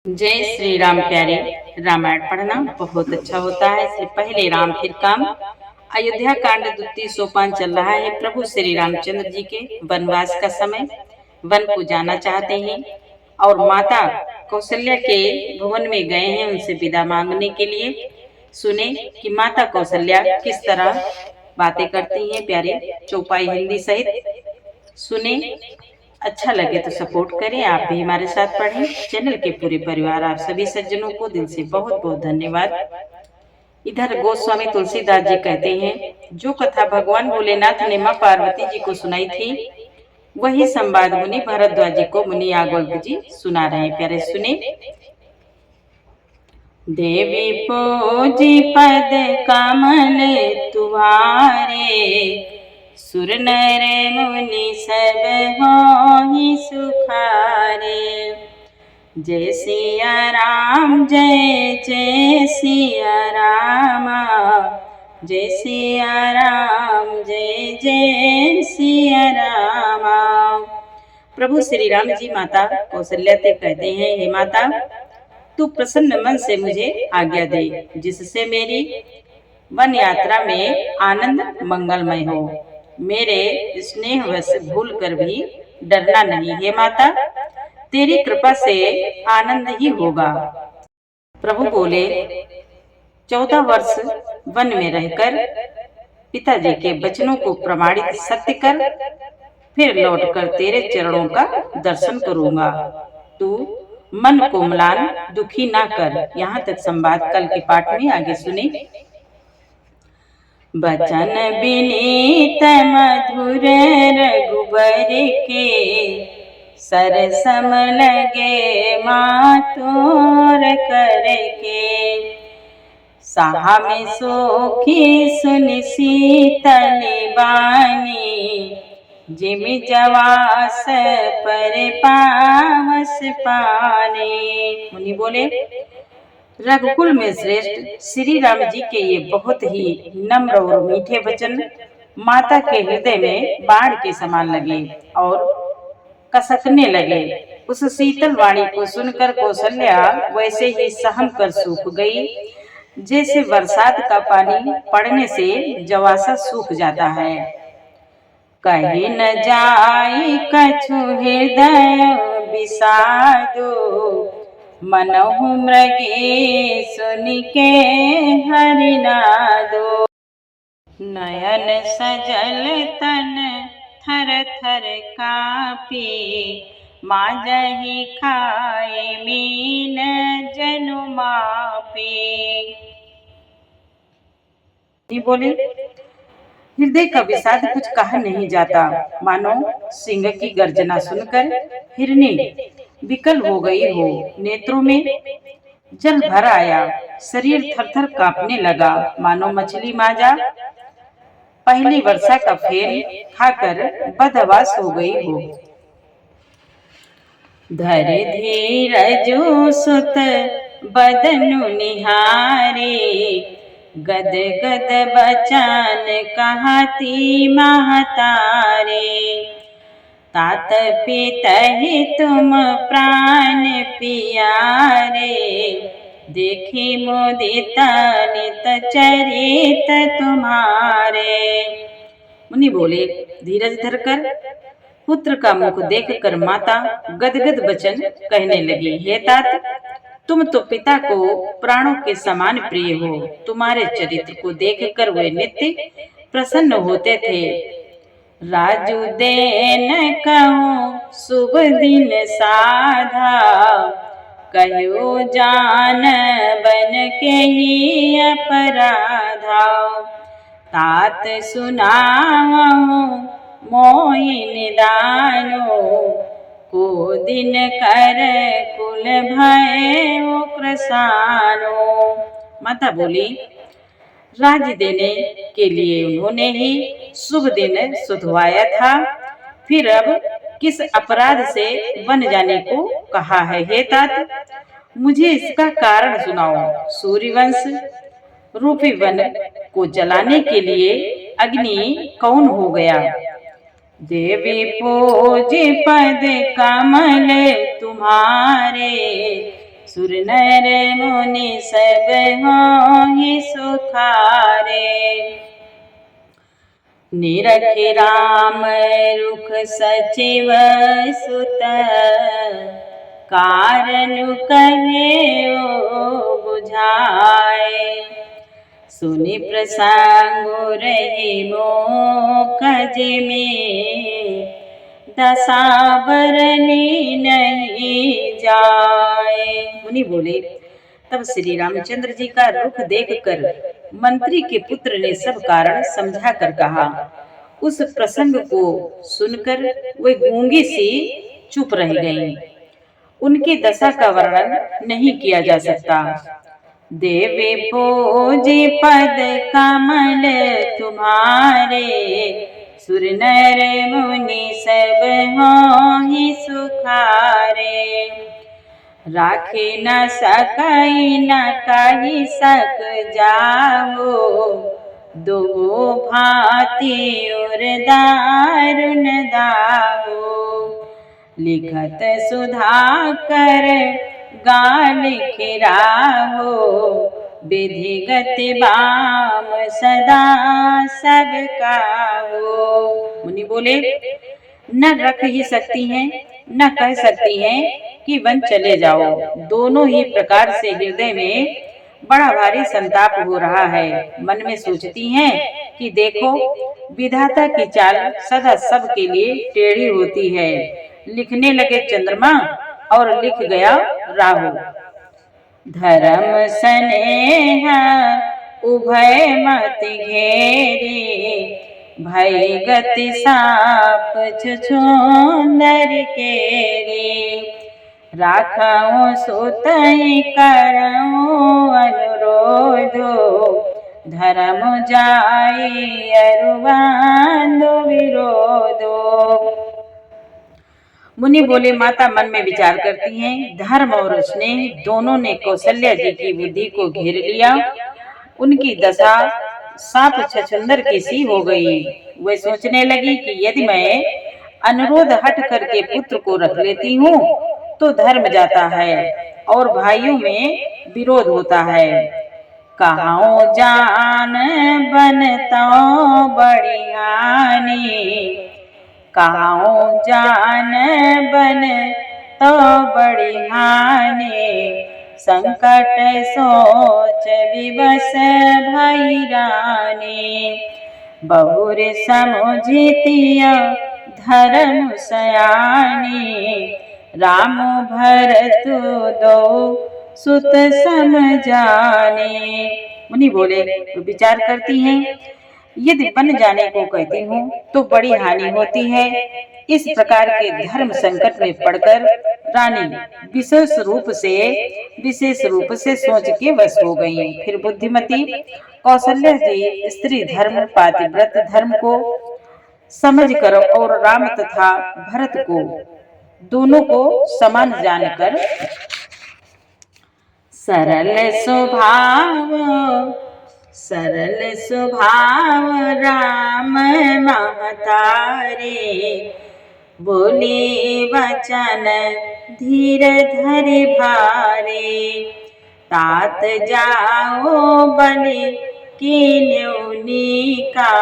जय श्री राम प्यारे। रामायण पढ़ना बहुत अच्छा होता है। इससे पहले राम फिर काम। अयोध्या कांड द्वितीय सोपान चल रहा है। प्रभु श्री रामचंद्र जी के वनवास का समय, वन को जाना चाहते हैं और माता कौशल्या के भवन में गए हैं उनसे विदा मांगने के लिए। सुने कि माता कौशल्या किस तरह बातें करती हैं प्यारे, चौपाई हिंदी सहित सुने। अच्छा लगे तो सपोर्ट करें, आप भी हमारे साथ पढ़ें। चैनल के पूरे परिवार, आप सभी सज्जनों को दिल से बहुत बहुत धन्यवाद। इधर गोस्वामी तुलसीदास जी कहते हैं, जो कथा भगवान भोलेनाथ ने मां पार्वती जी को सुनाई थी, वही संवाद मुनि भरद्वाज जी को मुनि याज्ञवल्क्य जी सुना रहे हैं। प्यारे सुने। देवी पूजी पद कमल तुम्हारे, सुर नर मुनि सब होहि सुखारे। जय सिया राम जय जय सिया रामा, जय सिया राम जय जय सिया रामा। प्रभु श्री राम जी माता कौशल्या से कहते हैं, हे माता, तू प्रसन्न मन से मुझे आज्ञा दे, जिससे मेरी वन यात्रा में आनंद मंगलमय हो। मेरे स्नेह वश भूल कर भी डरना नहीं। हे माता, तेरी कृपा से आनंद ही होगा। प्रभु बोले, 14 वर्ष वन में रहकर पिताजी के वचनों को प्रमाणित सत्य कर, फिर लौटकर तेरे चरणों का दर्शन करूंगा। तू मन को म्लान दुखी ना कर। यहाँ तक संवाद कल के पाठ में आगे सुने। बचन विनीत मधुर रघुबर के, सरसम लगे मातोर करके। साहा में सोखी सुन शीतल बानी, जिम जवास पर पावस पाने। मुनि बोले, रघुकुल में श्रेष्ठ श्री राम जी के ये बहुत ही नम्र और मीठे वचन माता के हृदय में बाण के समान लगे और कसकने लगे। उस शीतल वाणी को सुनकर कौशल्या वैसे ही सहम कर सूख गई, जैसे बरसात का पानी पड़ने से जवासा सूख जाता है। कहीं न जाई कछु हृदय विषादो, मनहु मृगे सुन के हरिनादो। नयन सजल तन थर थर कापी, माजहि खाए मीन जनु मापी। बोले, हृदय का विषाद कुछ कहा नहीं जाता। मानो सिंह की गर्जना सुनकर हिरनी विकल हो गई हो। नेत्रों में जल भर आया, शरीर थर-थर कांपने लगा, मानो मछली माजा पहली वर्षा का फेल खाकर बदहवास हो गई हो। धर धीरजु सुत बदनु निहारे, गद गद बचन कहती महतारे। तात पितहि तुम प्राण पियारे, देखी मुदित नित चरित तुम्हारे। मुनि बोले, धीरज धरकर पुत्र का मुख देखकर माता गदगद वचन कहने लगी, हे तात, तुम तो पिता को प्राणों के समान प्रिय हो। तुम्हारे चरित्र को देखकर वे नित्य प्रसन्न होते थे। राजू देन कहूँ शुभ दिन साधा, कहो जान बन के ही अपराधा। तात सुनावहु मोहि निदानो, को दिन कर कुल भय क्रसानो। माता बोली, राज्य देने के लिए उन्होंने ही शुभ दिन सुधवाया था, फिर अब किस अपराध से वन जाने को कहा है। हे तात, मुझे इसका कारण सुनाओ। सूर्यवंश रूपी वन को जलाने के लिए अग्नि कौन हो गया? देवी पूज पद कमल तुम्हारे, सुर नर मुनि सब होहि सुखारे। निरख राम रुख सचिव सुत, कारण कहे ओ बुझाए। सुनि प्रसंग रही मोकज में, दशा बरनी नहीं जाए। मुनि बोले, तब श्री रामचंद्र जी का रुख देखकर मंत्री के पुत्र ने सब कारण समझा कर कहा। उस प्रसंग को सुनकर वे गूंगी सी चुप रह गईं। उनकी दशा का वर्णन नहीं किया जा सकता। देवी पूजी पद कमल तुम्हारे, सुर नर मुनि सब होहि सुखारे। राखी न सकई न कहि सक जाओ, दो भांति और दारुण दाहो। लिखत सुधाकर गान खिराहो, विधिगत बाम सदा सब काहो। मुनि बोले, न रख ही सकती हैं न कह सकती हैं कि वन चले जाओ। दोनों ही प्रकार से हृदय में बड़ा भारी संताप हो रहा है। मन में सोचती हैं कि देखो, विधाता की चाल सदा सब के लिए टेढ़ी होती है। लिखने लगे चंद्रमा और लिख गया राहु। धर्म स्नेह उभय मत घेरे, भय गति साप छुछुंदर केरे। राखऊं सुतई करऊं अनुरोधो, धर्म जाई अरुबांधो विरोधो। मुनि बोले, माता मन में विचार करती हैं। धर्म और स्नेह दोनों ने कौशल्या जी की बुद्धि को घेर लिया। उनकी दशा सांप छछूंदर की सी हो गई। वे सोचने लगी कि यदि मैं अनुरोध हट करके पुत्र को रख लेती हूँ तो धर्म जाता है और भाइयों में विरोध होता है। कहाऊं जान बनता बढ़ियानी, कहाऊं जान बन तो बढ़ियानी। संकट सोच विवश भई रानी, बहुर समुझितिया धर्म सयानी। राम भरत दो सुत समझाने। मुनि बोले, तो विचार करती हैं, यदि बन जाने को कहती हूँ तो बड़ी हानि होती है। इस प्रकार के धर्म संकट में पड़कर रानी विशेष रूप से सोच के वश हो गई। फिर बुद्धिमती कौशल्या जी स्त्री धर्म पातिव्रत धर्म को समझकर और राम तथा भरत को दोनों को समान जानकर सरल स्वभाव राम महतारे। बोले वचन धीर धरि भारे, तात जाओ बलि कीन्युनी का।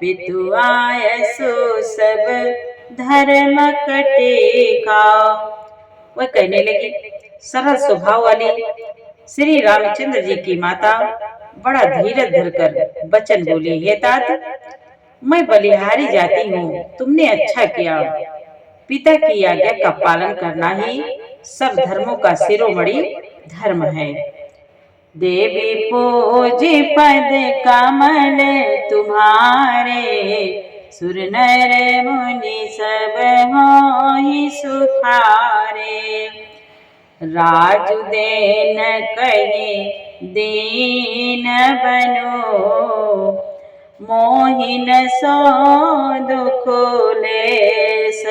पितु आयसो सब धर्म कटेगा। वह कहने लगी, सरल स्वभाव वाली श्री रामचंद्र जी की माता बड़ा धीरज धरकर वचन बोली, हे तात, मैं बलिहारी जाती हूँ, तुमने अच्छा किया। पिता की आज्ञा का पालन करना ही सब धर्मों का शिरोमणि धर्म है। देवी पूजी पद कमल तुम्हारे, सुर नर मुनि सब होहि सुखारे। राजु देन कहे दीन बनो, मोहिन सो दुख लेस।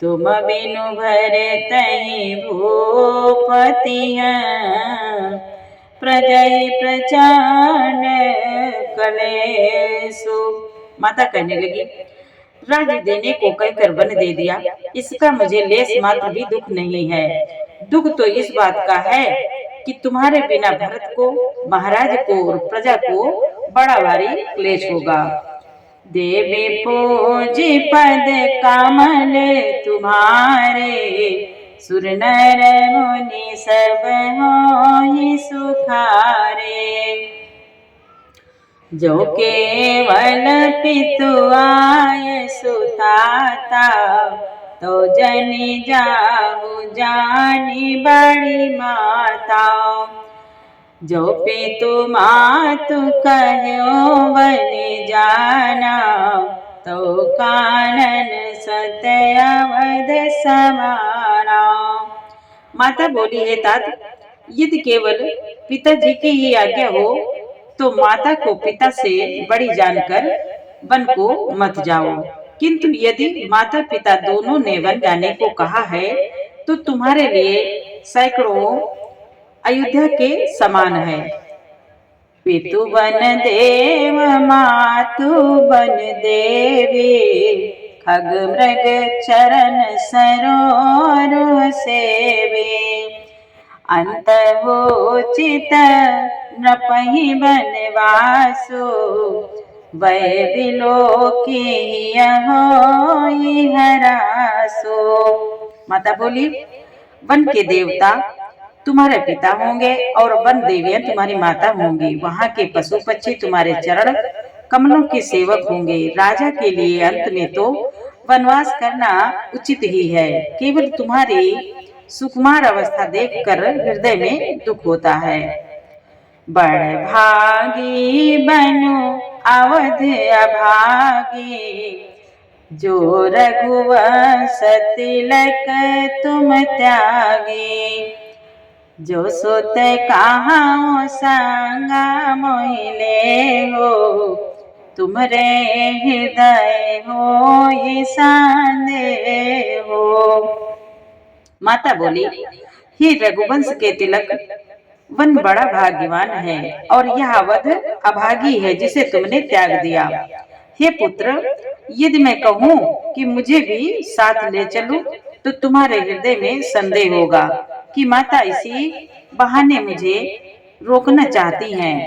तुम बिनु भरे तहि भूपति हैं, प्रजय प्रचंड कलेसु। माता कहने लगी, राज्य देने को कहकर वन दे दिया, इसका मुझे लेस मात्र भी दुख नहीं है। दुख तो इस बात का है कि तुम्हारे बिना भरत को, महाराज को और प्रजा को बड़ा भारी क्लेश होगा। देवी पूजी पद कमल तुम्हारे, सुर नर मुनि सब होई सुखारे। जो केवल पितु आय सुताता, तो जनी जाऊ जानी बड़ी माता। जो पितु मातु कहो बन जाना, तो कानन सत्य अवध समाना। माता बोली, है तात, यदि केवल पिताजी की ही आज्ञा हो तो माता को पिता से बड़ी जानकर वन को मत जाओ, किंतु यदि माता पिता दोनों ने वन जाने को कहा है तो तुम्हारे लिए सैकड़ों अयोध्या के समान है। पितु बन देव मातु बन देवी, खग मृग चरण सरोवर सेवे। अंत हो चित नपहि बनवासो, वै बिलोकी होई हरासो। माता बोली, वन के देवता तुम्हारे पिता होंगे और वन देवियां तुम्हारी माता होंगी। वहाँ के पशु पक्षी तुम्हारे चरण कमलों के सेवक होंगे। राजा के लिए अंत में तो वनवास करना उचित ही है। केवल तुम्हारी सुकुमार अवस्था देखकर हृदय में दुख होता है। बड़ भागी बनो अवध अभागी, जो रघुवंश तिलक तुम त्यागी। जो सुत कहाँ संगा मोहिले हो, तुम्हारे हृदय हो संदेह हो। माता बोली, हे रघुवंश के तिलक, वन बड़ा भाग्यवान है और यह अवध अभागी है जिसे तुमने त्याग दिया। हे पुत्र, यदि मैं कहूँ कि मुझे भी साथ ले चलूं तो तुम्हारे हृदय में संदेह होगा कि माता इसी बहाने मुझे रोकना चाहती हैं।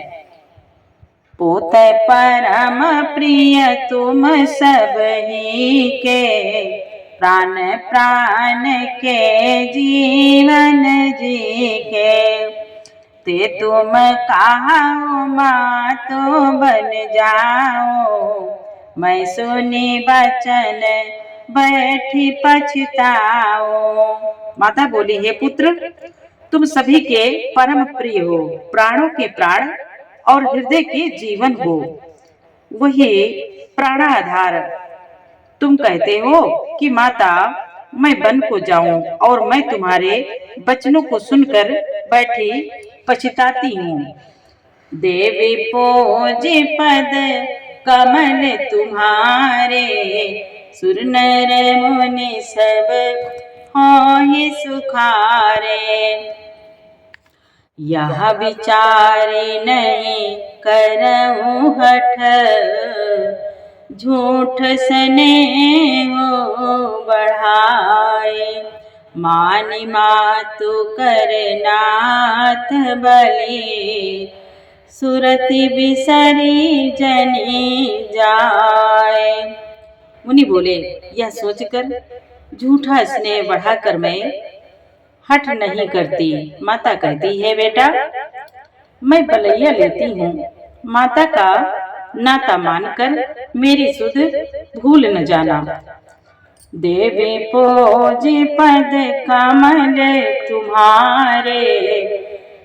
पोत परम प्रिय तुम सब ही के, प्राण प्राण के जीवन जी के। ते तुम कहो मातो बन जाओ, मैं सुनी वचन बैठी पछताओ। माता बोली, हे पुत्र, तुम सभी के परम प्रिय हो, प्राणों के प्राण और हृदय के जीवन हो, वही प्राणाधार। तुम कहते हो कि माता मैं वन को जाऊं और मैं तुम्हारे वचनों को सुनकर बैठी पछताती हूँ। देवी पूजी पद कमल तुम्हारे, सुर नर मुनि सब होहि सुखारे। यह विचारे नहीं करऊं हठ, झूठ स्नेह बढ़ाए। मानि मातु कर नाथ बलि, सुरति बिसरी जनी जाए। मुनि बोले, यह सोचकर झूठा स्नेह बढ़ाकर मैं हठ नहीं करती। माता कहती है, बेटा मैं बलैया लेती हूँ, माता का नाता मानकर मेरी सुध भूल न जाना। देवी पूजी पद कमल तुम्हारे,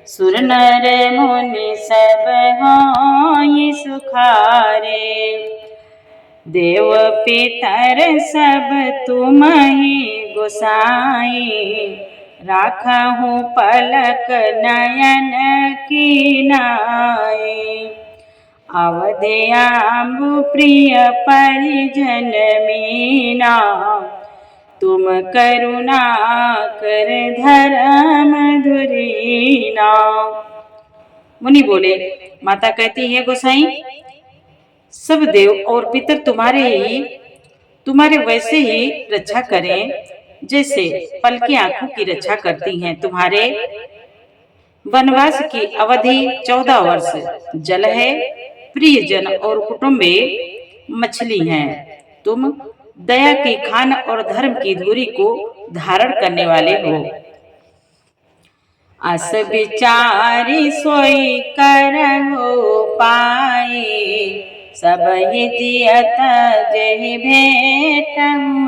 सुर नर मुनि सब होई सुखारे। देव पितर सब तुम ही गोसाई, राखहु पलक नयन की नाई। अवधयाम्बु प्रिय परिजन मीना, तुम करुणा कर धर्म धुरीना। मुनि बोले, माता कहती है, गोसाई सब देव और पितर तुम्हारे वैसे ही रक्षा करें, जैसे पलकें आंखों की रक्षा करती हैं। तुम्हारे वनवास की अवधि 14 वर्ष। जल है, प्रियजन और कुटुंबे मछली हैं। तुम दया की खान और धर्म की धुरी को धारण करने वाले हो। अस विचारी सोई करहु पाए, सब ही जियत जहि भेट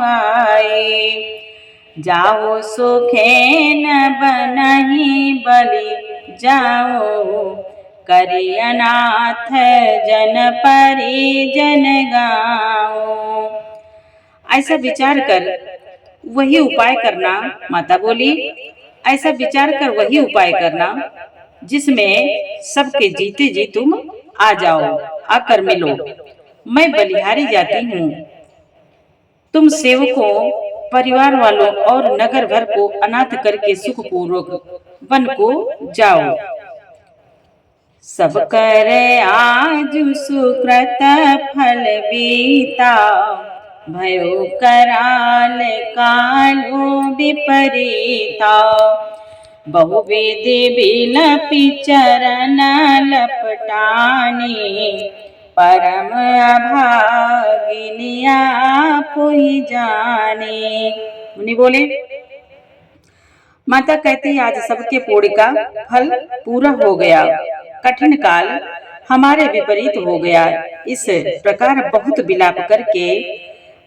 आए। जाओ सुखे न बनहि बलि जाओ, करि अनाथ जन परिजन गाओ। ऐसा विचार कर वही उपाय करना, माता बोली, ऐसा विचार कर वही उपाय करना जिसमें सबके जीते जी तुम आ जाओ, आकर मिलो। मैं बलिहारी जाती हूँ, तुम सेवकों, परिवार वालों और नगर भर को अनाथ करके सुखपूर्वक वन को जाओ। सब कर आज सुकृत फल बीता, भयो कराल कालो विपरीता। बहुविधि बिलपि चरण लपटानी, परम अभागिनी आप ही जाने। मुनि बोले, माता कहती आज सबके पूर्ण का फल पूरा हो गया, कठिन काल हमारे विपरीत हो गया। इस प्रकार बहुत विलाप करके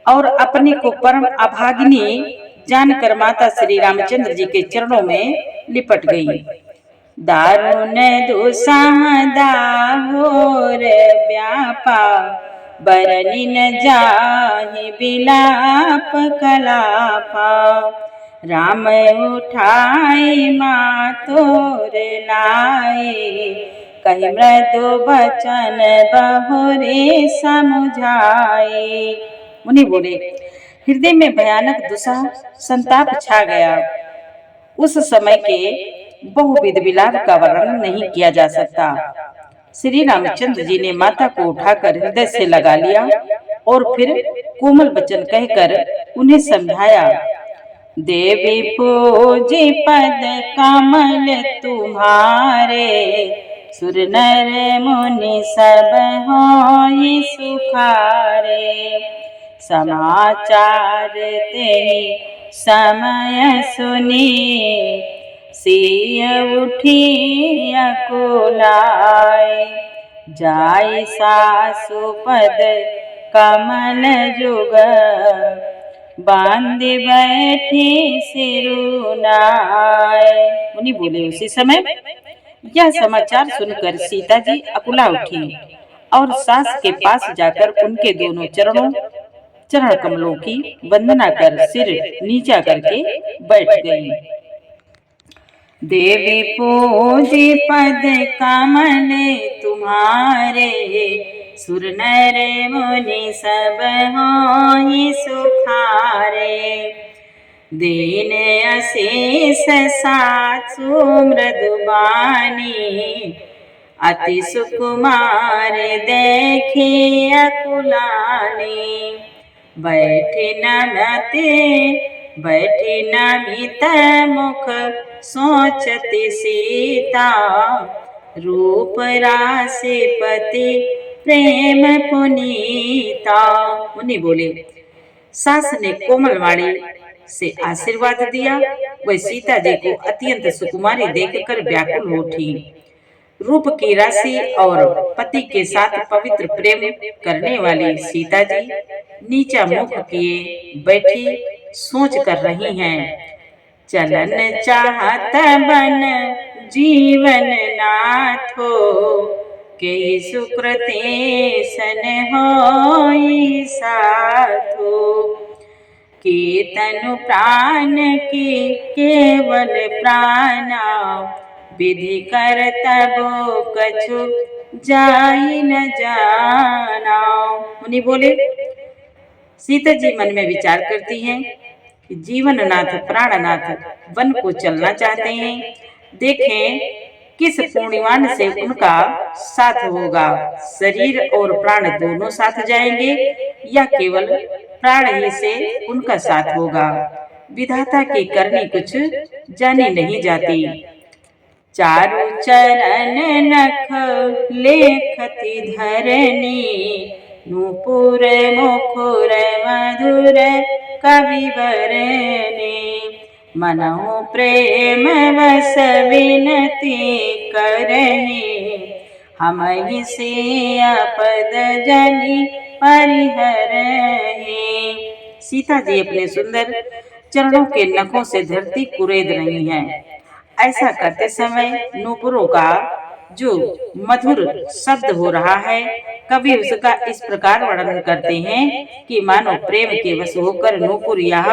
और अपने को परम अभागिनी जानकर माता श्री रामचंद्र जी के चरणों में लिपट गई। दारुण दुसाह दाहोर व्यापा, बरनि न जाहि बिलाप कलापा। राम उठाई मातोर लाए, कहि मृदु बचन बहुरे समझाए। मुनि बोले, हृदय में भयानक दुस्साह संताप छा गया। उस समय के बहुविध विलाप का वर्णन नहीं किया जा सकता। श्री रामचंद्र जी ने माता को उठाकर हृदय से लगा लिया और फिर कोमल वचन कहकर उन्हें समझाया। देवी पूजी पद कमल तुम्हारे, सुर नर मुनि सब होई सुखारे। समाचार ते समय सुनी, सिय उठी अकुलाए। जाय सासु पद कमल जुग, बांधे बैठी सिरुनाए। मुनि बोले, उसी समय यह समाचार सुनकर सीता जी अकुला उठी और सास के पास जाकर उनके दोनों चरण कमलों की वंदना कर सिर नीचा करके बैठ गई। देवी पूजी पद कमल तुम्हारे, सुर नर मुनि सब होई सुखारे। दीन अशेष सासु मृदुबानी, अति सुकुमार देखी अकुलानी। बैठी नमित मुख सोचती सीता, रूप राशि पति प्रेम पुनीता। मुनि बोले, सास ने कोमल वाणी से आशीर्वाद दिया। वह सीता जी को अत्यंत सुकुमारी देखकर व्याकुल हो उठी। रूप की राशि और पति के साथ पवित्र प्रेम करने वाली सीता जी नीचा मुख किए बैठी सोच कर रही हैं। चलन चाहत बन जीवन नाथो, के सुकृते सन होई साथो। के तनु प्राण की केवल प्राणा, विधि कर तबो कछु जाई न जाना। मुनि बोले, सीता जी मन में विचार करती हैं कि जीवननाथ प्राणनाथ वन को चलना चाहते हैं। देखें किस पुण्यवान से उनका साथ होगा। शरीर और प्राण दोनों साथ जाएंगे या केवल प्राण ही से उनका साथ होगा। विधाता की करनी कुछ जानी नहीं जाती। चारु चरण नख लेखति धरनी, नूपुर मुकुर मधुर कविवरनी। मनहु प्रेम वस विनती करही, हमहि सिया पद जनि परिहरही। सीता जी अपने सुंदर चरणों के नखों से धरती कुरेद रही हैं। ऐसा करते समय नूपुरों का जो मधुर शब्द हो रहा है, कवि उसका इस प्रकार वर्णन करते हैं कि मानो प्रेम के वश होकर नूपुर यह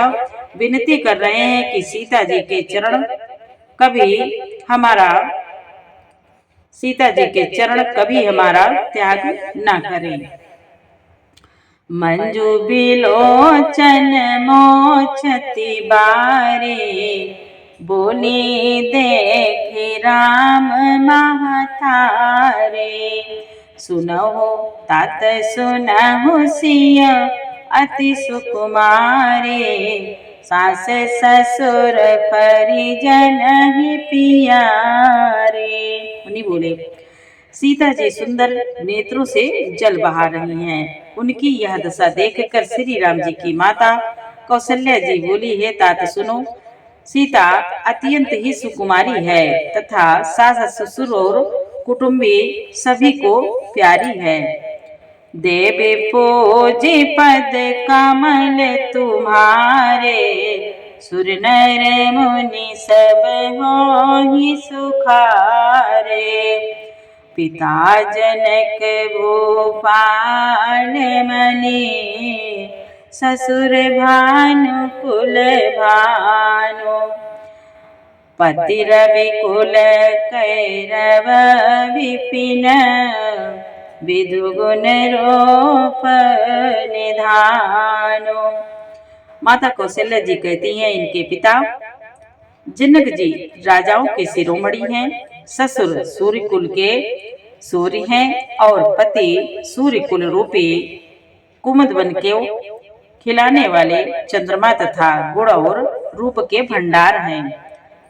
विनती कर रहे हैं कि सीता जी के चरण कभी हमारा त्याग ना करें। मंजू बिलोचन मोचती बारे, बोली देखे राम महतारे। सुनहु तात सुनहु सिय अति सुकुमारे, सास ससुर परिजन ही पियारे। मुनि बोले, सीता जी सुंदर नेत्रों से जल बहा रही हैं। उनकी यह दशा देखकर श्री राम जी की माता कौशल्या जी बोली, है तात सुनो, सीता अत्यंत ही सुकुमारी है तथा सास ससुर और कुटुंबी सभी को प्यारी है। देवी पूजी पद कमल तुम्हारे, सुर नर मुनि सब होहि सुखारे। पिता जनक भूपाल मनि, ससुर भानु कुल भानु। पति रवि कुल कैरव विपिन, विधु गुण रूप निधानो। माता कौशल्या जी कहती हैं, इनके पिता जनक जी राजाओं के शिरोमणि हैं, ससुर सूर्य कुल के सूर्य हैं और पति सूर्य कुल रूपी कुमुद वन के खिलाने वाले चंद्रमा तथा गुण और रूप के भंडार हैं।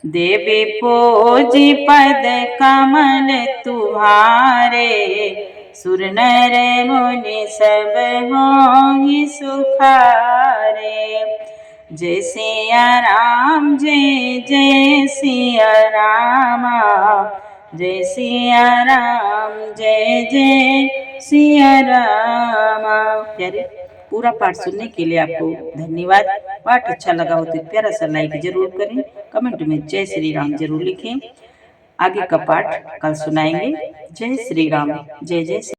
देवी पूजी पद कमल तुम्हारे, सुर नर मुनि सब होहि सुखारे। जय सिया राम जय जय सिया रामा, जय सिया राम जय जय सिया रामा। प्यारे, पूरा पाठ सुनने के लिए आपको धन्यवाद। पाठ अच्छा लगा हो तो प्यारा सा लाइक जरूर करें, कमेंट में जय श्री राम जरूर लिखें। आगे का पाठ कल सुनाएंगे। जय श्री राम, जय जय।